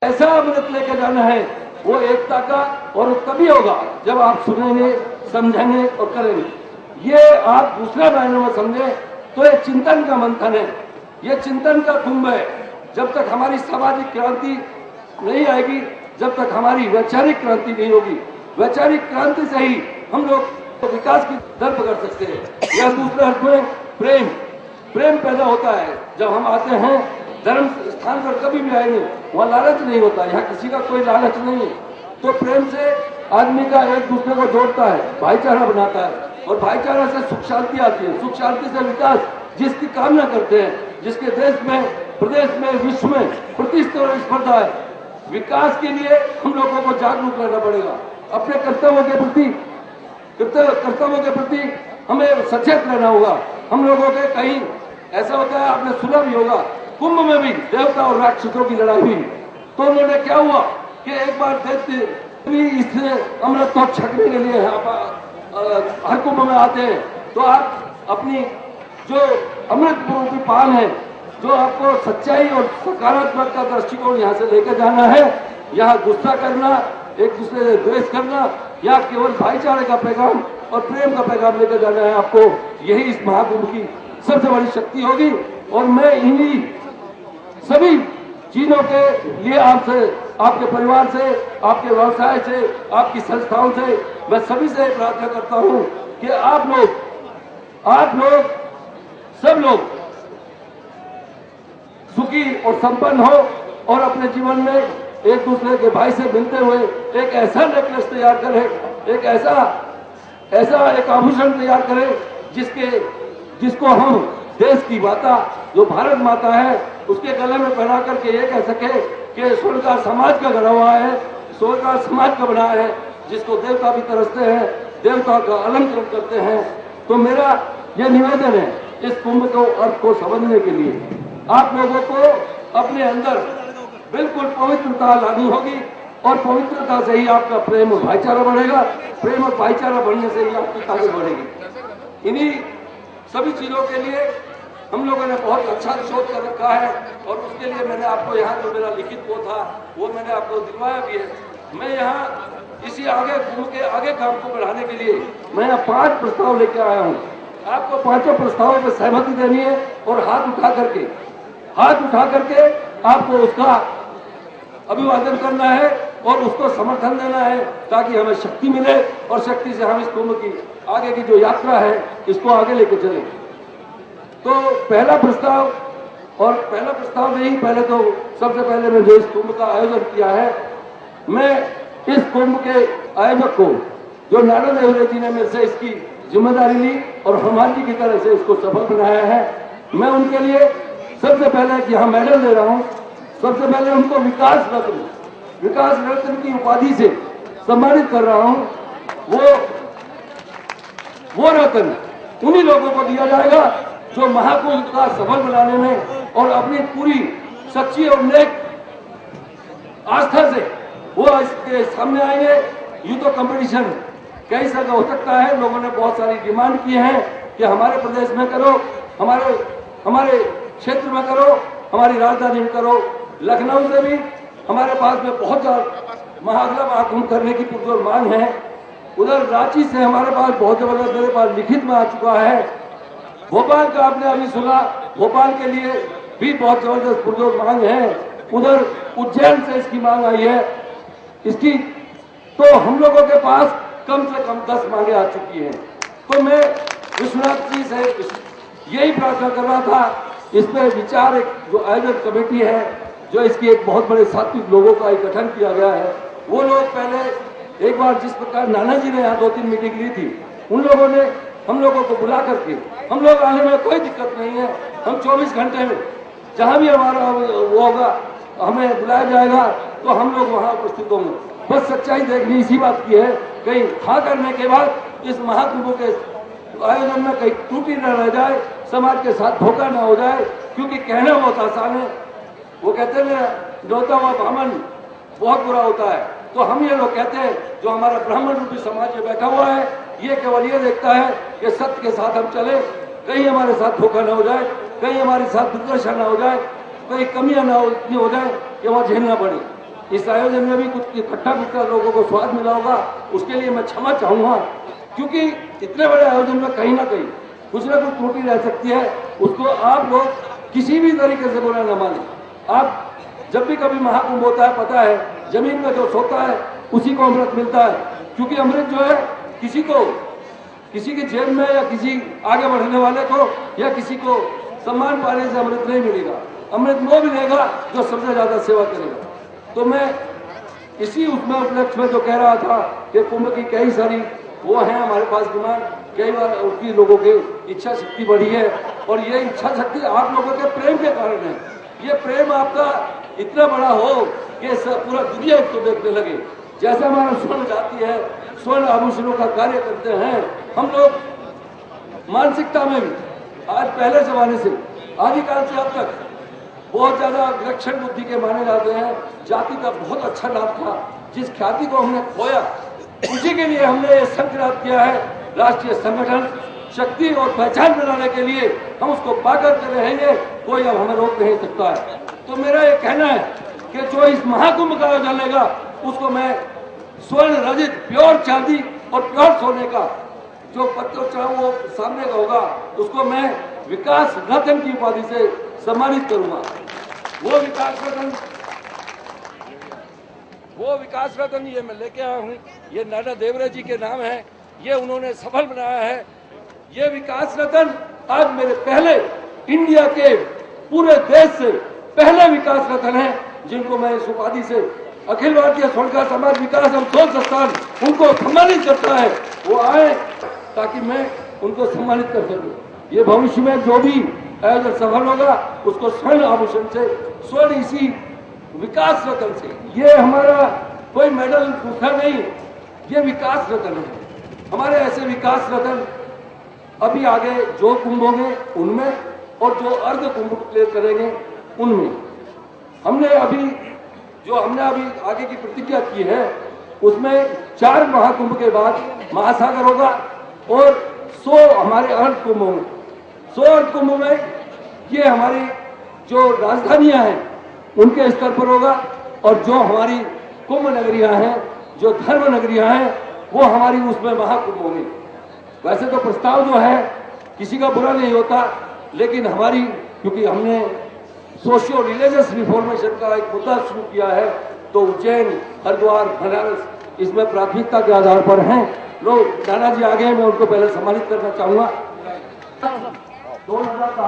ऐसा अमृत लेके जाना है वो एकता का, और तभी होगा जब आप सुनेंगे, समझेंगे और करेंगे। ये आप दूसरे मायनों में समझें तो ये चिंतन का मंथन है, ये चिंतन का कुंभ है। जब तक हमारी सामाजिक क्रांति नहीं आएगी, जब तक हमारी वैचारिक क्रांति नहीं होगी, वैचारिक क्रांति से ही हम लोग विकास की दर पकड़ सकते हैं। यह दूसरे अर्थ में प्रेम पैदा होता है। जब हम आते हैं धर्म स्थान पर, कभी भी आएंगे वहाँ लालच नहीं होता, यहाँ किसी का कोई लालच नहीं है। तो प्रेम से आदमी का एक दूसरे को जोड़ता है, भाईचारा बनाता है, और भाईचारा से सुख शांति आती है, सुख शांति से विकास। जिसकी कामना करते हैं, जिसके देश में, प्रदेश में, विश्व में प्रतिस्पर्धा है, विकास के लिए हम लोगों को जागरूक रहना पड़ेगा। अपने कर्तव्यों के प्रति हमें सचेत रहना होगा। हम लोगों के कहीं ऐसा होता है, आपने सुना भी होगा, कुंभ में भी देवता और राक्षसों की लड़ाई हुई, तो उन्होंने क्या हुआ कि एक बार दैत्य भी इस अमृत को छकने के लिए हर कुंभ में आते हैं। तो आप अपनी जो अमृत रूपी पान है, जो आपको सच्चाई और सकारात्मक का दृष्टिकोण यहाँ से लेकर जाना है, यहाँ गुस्सा करना, एक दूसरे से द्वेष करना, या केवल भाईचारे का पैगाम और प्रेम का पैगाम लेकर जाना है आपको। यही इस महाकुंभ की सबसे बड़ी शक्ति होगी। और मैं इन्हीं सभी चीजों के लिए आपसे, आपके परिवार से, आपके व्यवसाय से, आपकी संस्थाओं से, मैं सभी से प्रार्थना करता हूं कि आप लोग सब लोग सुखी और संपन्न हो, और अपने जीवन में एक दूसरे के भाई से मिलते हुए एक ऐसा नेकलेस तैयार करें, एक ऐसा एक आभूषण तैयार करें जिसको हम देश की माता, जो भारत माता है, उसके गले में पहना करके ये कह सके कि स्वर्णकार समाज का गढ़ा हुआ है, स्वर्णकार समाज का बना है, जिसको देवता भी तरसते हैं, देवता का अलंकरण करते हैं। तो मेरा ये निवेदन है, इस कुंभ को अर्थ को समझने के लिए आप लोगों को अपने अंदर बिल्कुल पवित्रता लानी होगी, और पवित्रता से ही आपका प्रेम और भाईचारा बढ़ेगा। प्रेम और भाईचारा बढ़ने से ही आपकी ताकत बढ़ेगी। इन्हीं सभी चीजों के लिए हम लोगों ने बहुत अच्छा शोध कर रखा है, और उसके लिए मैंने आपको यहाँ जो मेरा लिखित वो था वो मैंने आपको दिलवाया भी है। मैं यहाँ इसी आगे कुंभ के आगे काम को बढ़ाने के लिए मैं यहाँ 5 प्रस्ताव लेके आया हूँ। आपको 5 प्रस्तावों पर सहमति देनी है, और हाथ उठा करके आपको उसका अभिवादन करना है और उसको समर्थन देना है, ताकि हमें शक्ति मिले, और शक्ति से हम इस कुंभ की आगे की जो यात्रा है इसको आगे लेके चलें। तो पहला प्रस्ताव नहीं, पहले तो सबसे पहले मैं जो इस कुंभ का आयोजन किया है, मैं इस कुंभ के आयोजक को, जो नाना देवरे जी ने मेरे से इसकी जिम्मेदारी ली और हनुमान जी की तरह से इसको सफल बनाया है, मैं उनके लिए सबसे पहले यहाँ मेडल दे रहा हूँ। सबसे पहले उनको विकास रत्न की उपाधि से सम्मानित कर रहा हूँ। वो रत्न उन्हीं लोगों को दिया जाएगा जो महाकुंभ का सफल बनाने में और अपनी पूरी सच्ची और नेक आस्था से वो इसके सामने आएंगे। यूँ तो कंपटीशन कई जगह हो सकता है, लोगों ने बहुत सारी डिमांड की है कि हमारे प्रदेश में करो, हमारे क्षेत्र में करो, हमारी राजधानी में करो। लखनऊ से भी हमारे पास में बहुत अगला महाकुंभ करने की पुरजोर मांग है। उधर रांची से हमारे पास बहुत जबरदस्त, मेरे पास लिखित में आ चुका है। भोपाल का आपने अभी सुना, भोपाल के लिए भी बहुत जबरदस्त पुरजोर मांग है। उधर उज्जैन से इसकी मांग आई है। इसकी तो हम लोगों के पास कम से कम 10 मांगे आ चुकी हैं। तो मैं विश्वनाथ जी से यही प्रार्थना कर रहा था, इस पर विचार, एक जो आयोजन कमेटी है, जो इसकी एक बहुत बड़े सात्विक लोगों का एक गठन किया गया है, वो लोग पहले एक बार जिस प्रकार नाना जी ने यहाँ 2-3 मीटिंग ली थी, उन लोगों ने हम लोगों को बुला करके, हम लोग आने में कोई दिक्कत नहीं है, हम 24 घंटे में जहाँ भी हमारा वो होगा, हमें बुलाया जाएगा तो हम लोग वहाँ उपस्थित होंगे। बस सच्चाई देखनी इसी बात की है, कहीं हाँ करने के बाद इस महाकुंभ के आयोजन में कहीं त्रुटि न रह जाए, समाज के साथ धोखा न हो जाए। क्योंकि कहना बहुत आसान है, वो कहते हैं डोता हुआ ब्राह्मण बहुत बुरा होता है। तो हम ये लोग कहते हैं, जो हमारा ब्राह्मण रूपी समाज में बैठा हुआ है, ये केवल ये देखता है कि सत्य के साथ हम चले, कहीं हमारे साथ धोखा न हो जाए, कहीं हमारे साथ दुर्दशा न हो जाए, कहीं कमियां न हो जाए कि वहाँ झेलना पड़े। इस आयोजन में भी कुछ इकट्ठा बिकट्ठा लोगों को स्वाद मिला होगा, उसके लिए मैं क्षमा चाहूंगा, क्योंकि इतने बड़े आयोजन में कहीं ना कहीं कुछ ना कुछ त्रुटि रह सकती है। उसको आप लोग किसी भी तरीके से बुरा न माने। आप जब भी कभी महाकुंभ होता है, पता है जमीन में जो सोता है उसी को अमृत मिलता है, क्योंकि अमृत जो है किसी की जेब में या किसी आगे बढ़ने वाले को या किसी को सम्मान पाने से अमृत नहीं मिलेगा। अमृत वो मिलेगा जो सबसे ज्यादा सेवा करेगा। तो मैं इसी उसमें उपलक्ष्य में जो कह रहा था कि कुंभ की कई सारी वो है हमारे पास डिमांड, कई बार उसकी लोगों की इच्छा शक्ति बढ़ी है, और ये इच्छा शक्ति आप लोगों के प्रेम के कारण है। ये प्रेम आपका इतना बड़ा हो कि पूरा दुनिया इसको देखने लगे। जैसे हमारा स्वर्ण जाति है, स्वर्ण आभूषणों का कार्य करते हैं हम लोग। मानसिकता में भी आज पहले जमाने से आदिकाल से अब तक बहुत ज्यादा विलक्षण बुद्धि के माने जाते हैं। जाति का बहुत अच्छा नाम था, जिस ख्याति को हमने खोया उसी के लिए हमने ये संकल्प किया है। राष्ट्रीय संगठन शक्ति और पहचान बनाने के लिए हम उसको पाकर के रहेंगे, कोई अब हमें रोक नहीं सकता है। तो मेरा ये कहना है कि जो इस महाकुंभ का आयोजन लेगा उसको मैं स्वर्ण रजित प्योर चांदी और प्योर सोने का जो पत्र वो सामने का होगा उसको मैं विकास रत्न की उपाधि से सम्मानित करूंगा। वो विकास रत्न ये मैं लेके आया हूँ। ये नाना देवरे जी के नाम है, ये उन्होंने सफल बनाया है। ये विकास रत्न आज मेरे पहले इंडिया के पूरे देश से पहले विकास रत्न है जिनको मैं इस उपाधि से अखिल भारतीय स्वर्णकार समाज विकास एवं शोध संस्थान उनको सम्मानित करता है। वो आए ताकि मैं उनको सम्मानित कर सकूं। ये भविष्य में जो भी आयोजन सफल होगा उसको स्वर्ण आभूषण से, स्वर्ण इसी विकास रत्न से, ये हमारा कोई मेडल दूसरा नहीं, ये विकास रत्न है। हमारे ऐसे विकास रत्न अभी आगे जो कुंभ होंगे उनमें और जो अर्ध कुंभ प्ले करेंगे उनमें। हमने अभी आगे की प्रतिज्ञा की है उसमें 4 महाकुंभ के बाद महासागर होगा और 100 हमारे अर्ध कुंभ होंगे। 100 अर्ध कुंभ में ये हमारी जो राजधानियां हैं उनके स्तर पर होगा, और जो हमारी कुंभ नगरियां हैं, जो धर्म नगरियां हैं, वो हमारी उसमें महाकुंभ होंगे। वैसे तो प्रस्ताव जो है किसी का बुरा नहीं होता, लेकिन हमारी क्योंकि हमने सोशियो रिलीजियस रिफॉर्मेशन का एक मुद्दा शुरू किया है, तो उज्जैन, हरिद्वार, बनारस इसमें प्राथमिकता के आधार पर हैं लोग। नाना जी आगे मैं उनको पहले सम्मानित करना चाहूंगा। 2021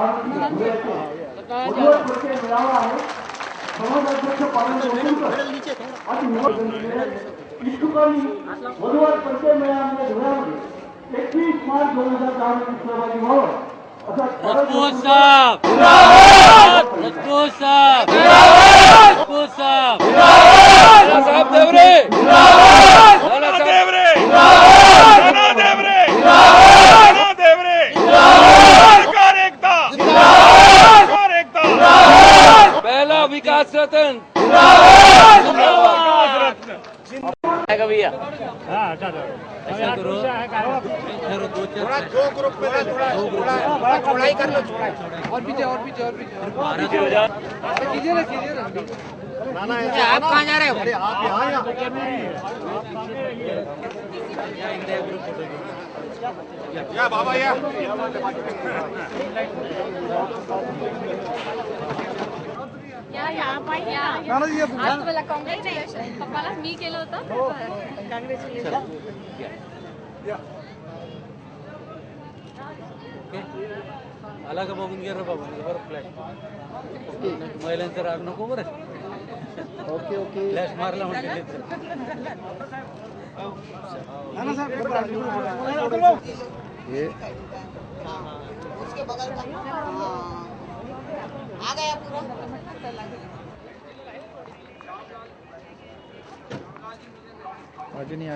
विकास रत्न भैया। ऐसा करो दो ग्रुप में चौड़ाई कर लो, और पीछे हो जा कीजिए ना आप कहाँ जा रहे हो? अरे आप यहाँ या बाबा या कॉंग्रॅच्युलेशन पप्पाला मी केलं होतं कॉंग्रॅच्युलेशन। आला का बघून घे रे बाबा बरं फ्लॅश महिलांचं राग नको बरं। ओके फ्लॅश मारला म्हणजे ये उसके बगल का आ गया पूरा। आगे नहीं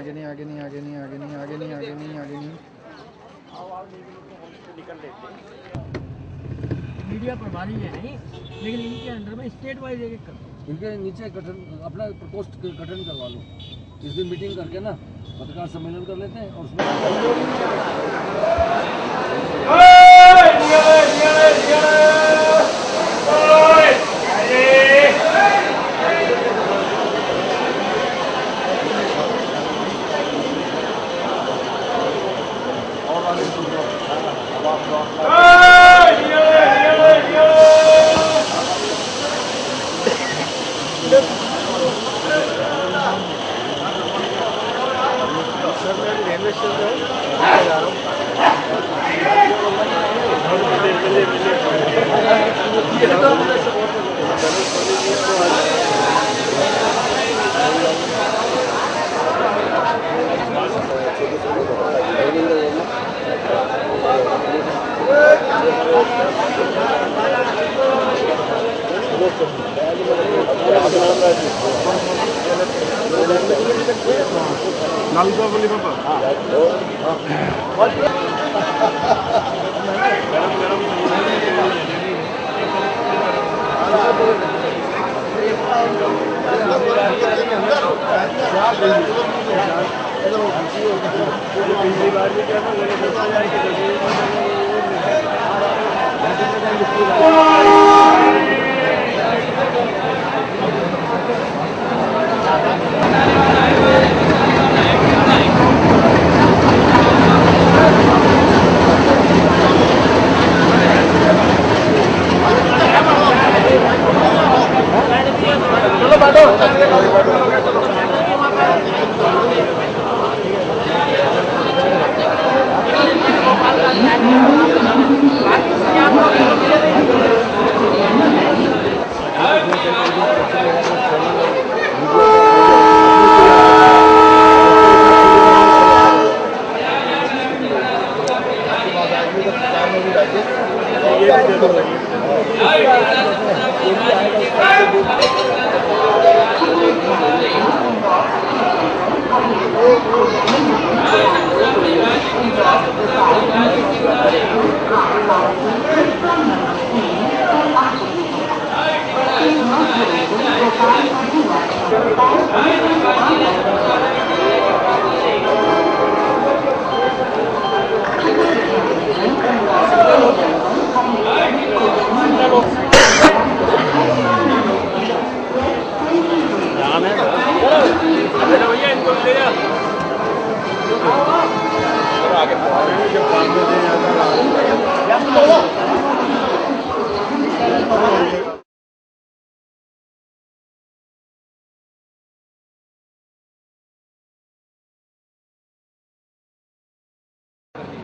मीडिया प्रभारी है नहीं, लेकिन इनके अंडर में स्टेट वाइज एक इनके नीचे गठन अपना प्रकोष्ठ गठन करवा लो। इस दिन मीटिंग करके ना पत्रकार सम्मेलन कर लेते हैं और उसमें लालूचा बोली बाबा पिछली बार भी क्या Thank you.